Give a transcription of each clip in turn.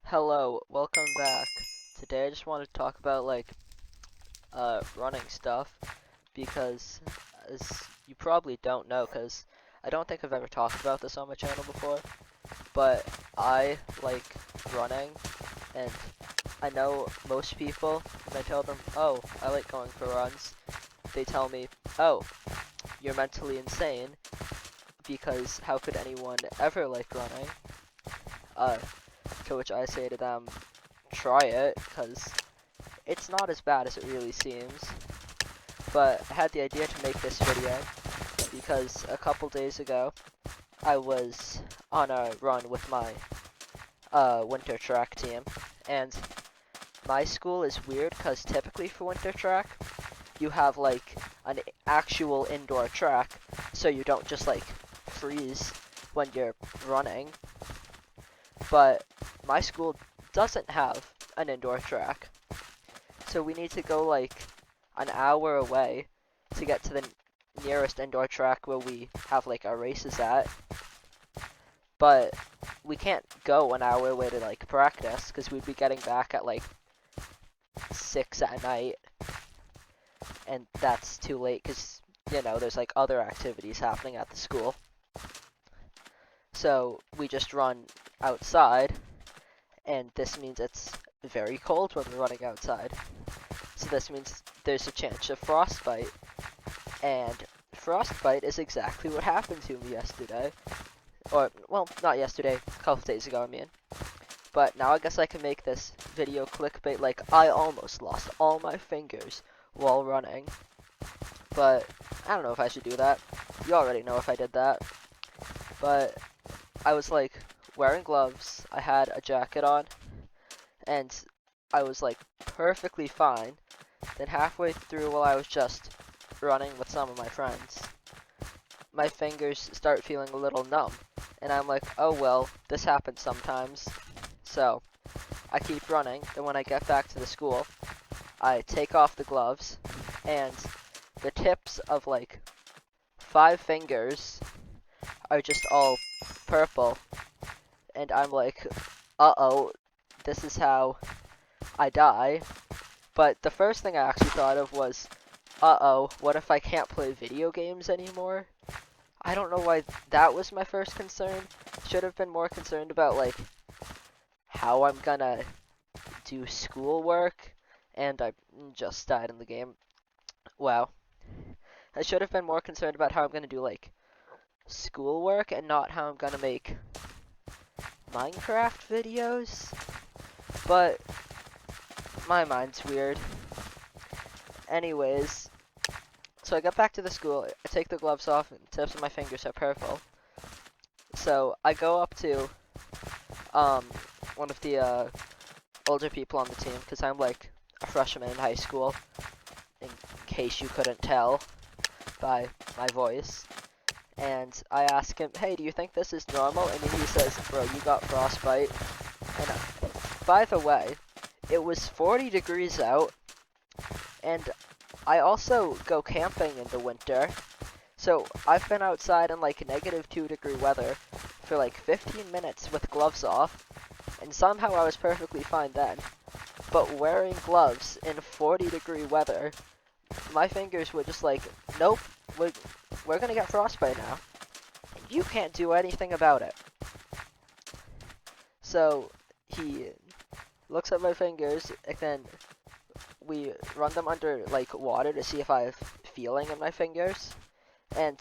Hello, welcome back. Today I just want to talk about running stuff because as you probably don't know cuz I don't think I've ever talked about this on my channel before, but I like running and I know most people when I tell them, "Oh, I like going for runs." They tell me, "Oh, you're mentally insane because how could anyone ever like running?" Uh to which I say to them, "Try it, cuz it's not as bad as it really seems." But I had the idea to make this video because a couple days ago I was on a run with my winter track team, and my school is weird because typically for winter track you have like an actual indoor track, so you don't just like freeze when you're running. But my school doesn't have an indoor track, so we need to go like an hour away to get to the nearest indoor track where we have like our races at. But we can't go an hour away to like practice because we'd be getting back at like 6 at night, and that's too late because there's like other activities happening at the school. So we just run outside, and this means it's very cold when we're running outside. So this means there's a chance of frostbite, and frostbite is exactly what happened to me yesterday. Or, well, not yesterday, a couple days ago, I mean. But now I guess I can make this video clickbait like I almost lost all my fingers while running. But I don't know if I should do that. You already know if I did that. But I was like wearing gloves, I had a jacket on, and I was like perfectly fine. Then halfway through while I was just running with some of my friends, my fingers start feeling a little numb. And I'm like, oh well, this happens sometimes. So I keep running, and when I get back to the school, I take off the gloves, and the tips of like 5 fingers are just all purple. And I'm like, uh-oh, this is how I die. But the first thing I actually thought of was, uh-oh, what if I can't play video games anymore? I don't know why that was my first concern. Should have been more concerned about like how I'm gonna do schoolwork, and I just died in the game. Wow. I should have been more concerned about how I'm gonna do like schoolwork and not how I'm gonna make Minecraft videos. But my mind's weird. Anyways, so I get back to the school, I take the gloves off, and tips of my fingers are purple. So I go up to one of the older people on the team, because I'm like a freshman in high school, in case you couldn't tell by my voice. And I ask him, hey, do you think this is normal? And then he says, bro, you got frostbite. And by the way, it was 40 degrees out, and I also go camping in the winter. So I've been outside in like -2-degree weather for like 15 minutes with gloves off, and somehow I was perfectly fine then. But wearing gloves in 40-degree weather, my fingers were just like, nope, we're gonna get frostbite now. You can't do anything about it. So he looks at my fingers, and then we run them under like water to see if I have feeling in my fingers. And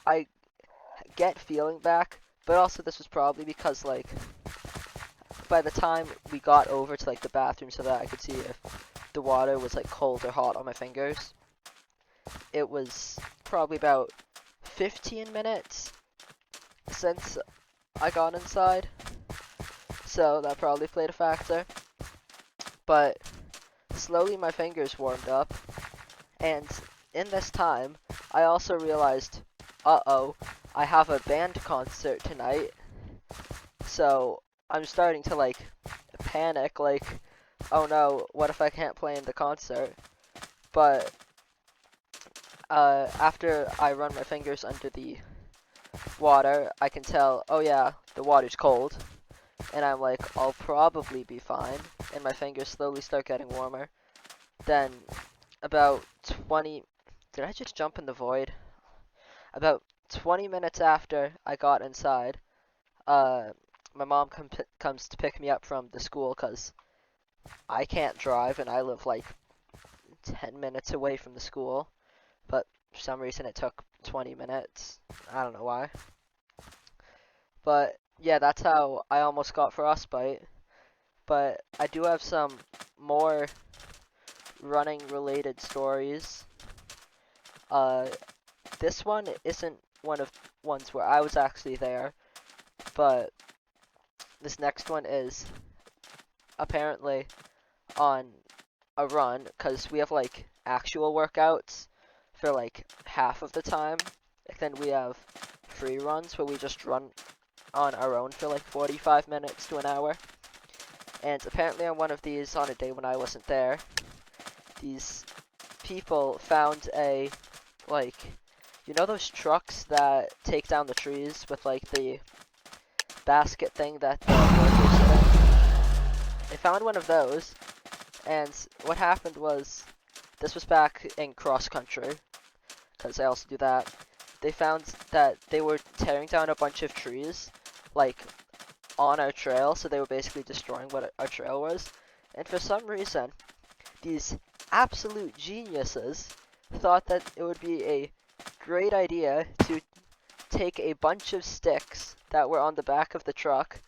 I get feeling back, but also this was probably because like by the time we got over to like the bathroom so that I could see if the water was like cold or hot on my fingers, it was probably about 15 minutes since I got inside, so that probably played a factor. But slowly my fingers warmed up, and in this time I also realized, uh-oh, I have a band concert tonight. So I'm starting to like panic, like, oh no, what if I can't play in the concert? But after I run my fingers under the water, I can tell, oh yeah, the water's cold. and I'm like, I'll probably be fine, and my fingers slowly start getting warmer. Then, about 20, did I just jump in the void? About 20 minutes after I got inside, uh, my mom comes to pick me up from the school because I can't drive and I live like 10 minutes away from the school, but for some reason it took 20 minutes. I don't know why. But yeah, that's how I almost got frostbite. But I do have some more running related stories. This one isn't one of ones where I was actually there, but this next one is apparently on a run, because we have like actual workouts for like half of the time, and then we have free runs where we just run on our own for like 45 minutes to an hour. And apparently on one of these, on a day when I wasn't there, these people found a, like, you know those trucks that take down the trees with like the basket thing that the workers sit in? They found one of those, and what happened was, this was back in cross country, because I also do that. They found that they were tearing down a bunch of trees, like, on our trail, so they were basically destroying what our trail was. And for some reason, these absolute geniuses thought that it would be a great idea to take a bunch of sticks that were on the back of the truck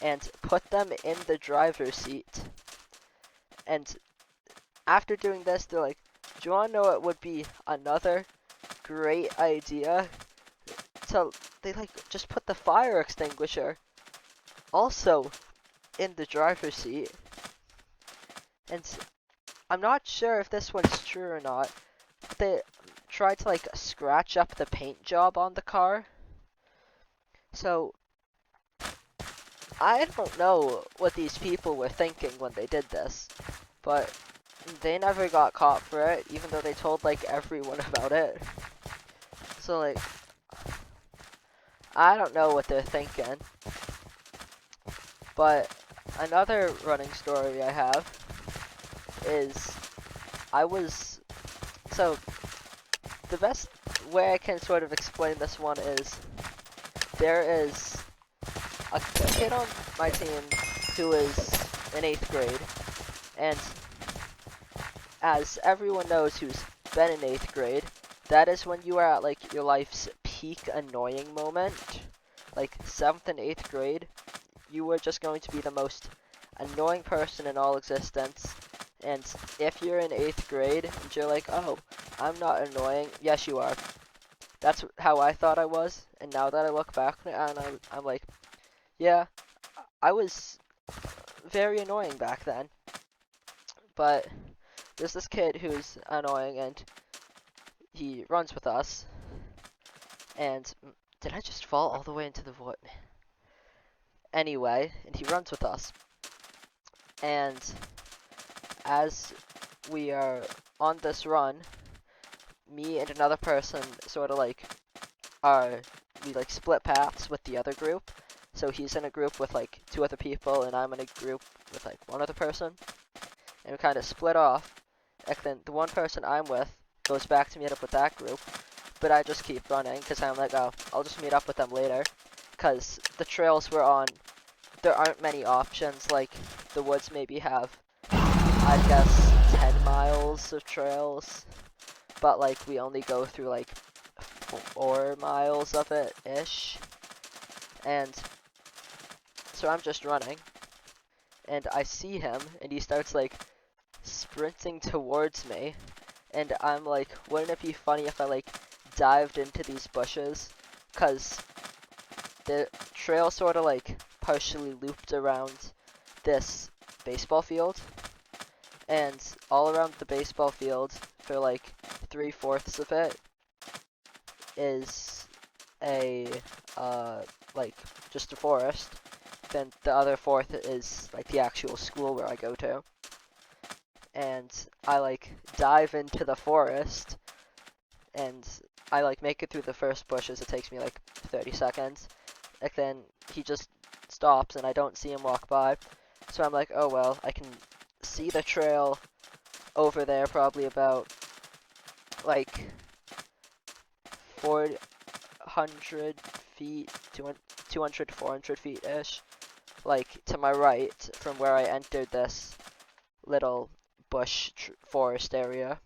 and put them in the driver's seat. And after doing this, they're like, do you want to know what would be another great idea? So they like just put the fire extinguisher also in the driver's seat. And I'm not sure if this one's true or not, but they tried to like scratch up the paint job on the car. So I don't know what these people were thinking when they did this, but they never got caught for it, even though they told like everyone about it. So like, I don't know what they're thinking. But another running story I have is so the best way I can sort of explain this one is there is a kid on my team who is in 8th grade, and as everyone knows who's been in 8th grade, that is when you are at like your life's peak annoying moment. Like 7th and 8th grade, you were just going to be the most annoying person in all existence. And if you're in 8th grade and you're like, oh, I'm not annoying, yes you are. That's how I thought I was, and now that I look back and I'm like, yeah, I was very annoying back then. But there's this kid who's annoying, and he runs with us. And did I just fall all the way into the void? Anyway, and he runs with us. And as we are on this run, me and another person sort of like we like split paths with the other group. So he's in a group with like 2 other people, and I'm in a group with like 1 other person. And we kind of split off. And then the one person I'm with goes back to meet up with that group. But I just keep running because I'm like, oh, I'll just meet up with them later. Because the trails we're on, there aren't many options. Like, the woods maybe have, I guess, 10 miles of trails. But, like, we only go through, like, 4 miles of it-ish. And so I'm just running. And I see him, and he starts, like, sprinting towards me. And I'm like, wouldn't it be funny if I, like, dived into these bushes? Because the trail sort of, like, partially looped around this baseball field. And all around the baseball field, for, like, 3/4 of it, is a, like, just a forest. Then the other 1/4 is, like, the actual school where I go to. And I, like, dive into the forest, and I, like, make it through the first bushes. It takes me, like, 30 seconds. And then he just stops and I don't see him walk by. So I'm like, oh well, I can see the trail over there, probably about like 400 feet, 200 to 400 feet ish, like to my right from where I entered this little bush forest area.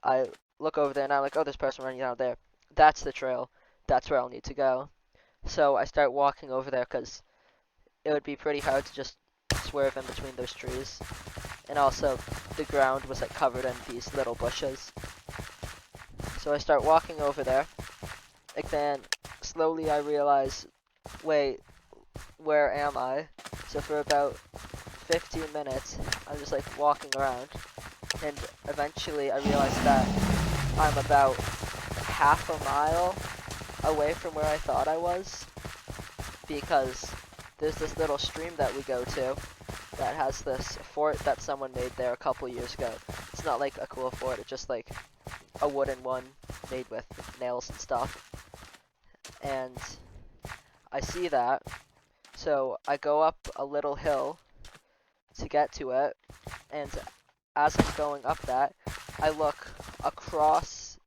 I look over there and I'm like, oh, this person running out there. That's the trail. That's where I'll need to go. So I start walking over there because it would be pretty hard to just swerve in between those trees. And also, the ground was like covered in these little bushes. So I start walking over there. And then slowly I realize, wait, where am I? So for about 15 minutes, I'm just like walking around. And eventually I realized that I'm about half a mile away from where I thought I was, because there's this little stream that we go to that has this fort that someone made there a couple years ago. It's not like a cool fort, it's just like a wooden one made with nails and stuff. And I see that, so I go up a little hill to get to it, and as I'm going up that, I look across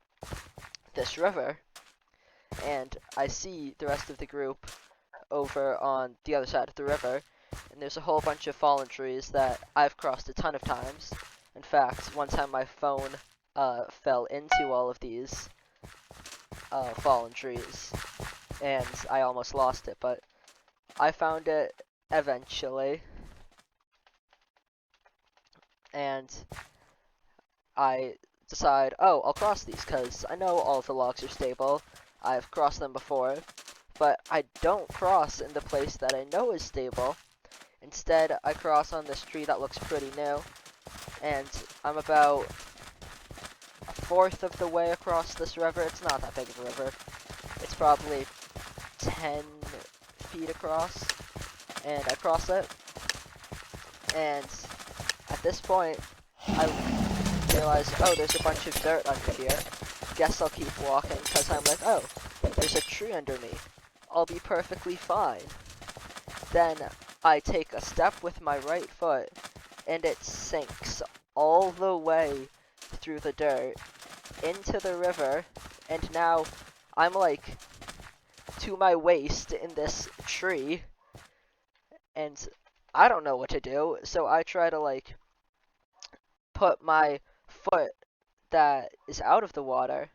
this river, and I see the rest of the group over on the other side of the river, and there's a whole bunch of fallen trees that I've crossed a ton of times. In fact, one time my phone fell into all of these fallen trees, and I almost lost it, but I found it eventually, and I decide, oh, I'll cross these because I know all of the logs are stable. I've crossed them before, but I don't cross in the place that I know is stable. Instead, I cross on this tree that looks pretty new, and I'm about a fourth of the way across this river. It's not that big of a river. It's probably 10 feet across, and I cross it, and at this point, I realize, oh, there's a bunch of dirt under here. Guess I'll keep walking, because I'm like, oh, there's a tree under me. I'll be perfectly fine. Then I take a step with my right foot, and it sinks all the way through the dirt into the river, and now I'm like to my waist in this tree, and I don't know what to do, so I try to like put my foot that is out of the water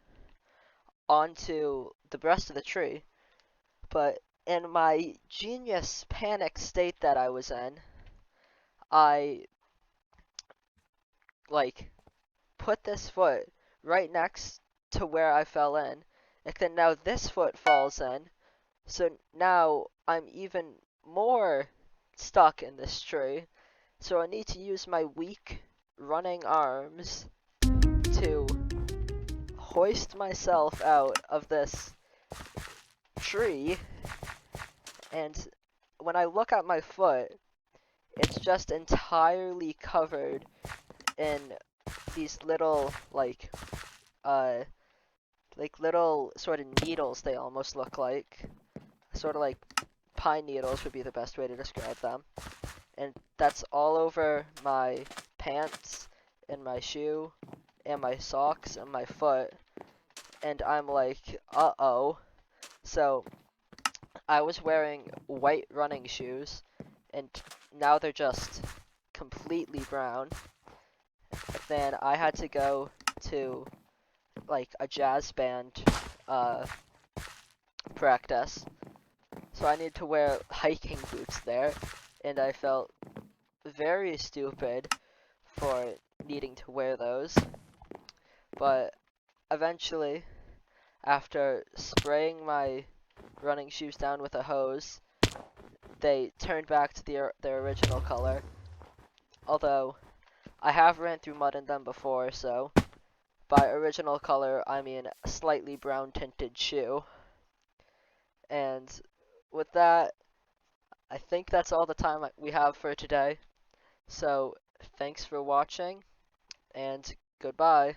onto the breast of the tree, but in my genius panic state that I was in, I like put this foot right next to where I fell in, and then now this foot falls in, so now I'm even more stuck in this tree, so I need to use my weak running arms to hoist myself out of this tree, and when I look at my foot, it's just entirely covered in these little little sort of needles. They almost look like sort of like pine needles would be the best way to describe them, and that's all over my pants and my shoe and my socks and my foot, and I'm like, uh-oh. So I was wearing white running shoes, and now they're just completely brown. Then I had to go to like a jazz band practice, so I need to wear hiking boots there, and I felt very stupid for needing to wear those. But eventually, after spraying my running shoes down with a hose, they turned back to their original color. Although I have ran through mud in them before, so by original color I mean a slightly brown tinted shoe. And with that, I think that's all the time we have for today. So thanks for watching, and goodbye.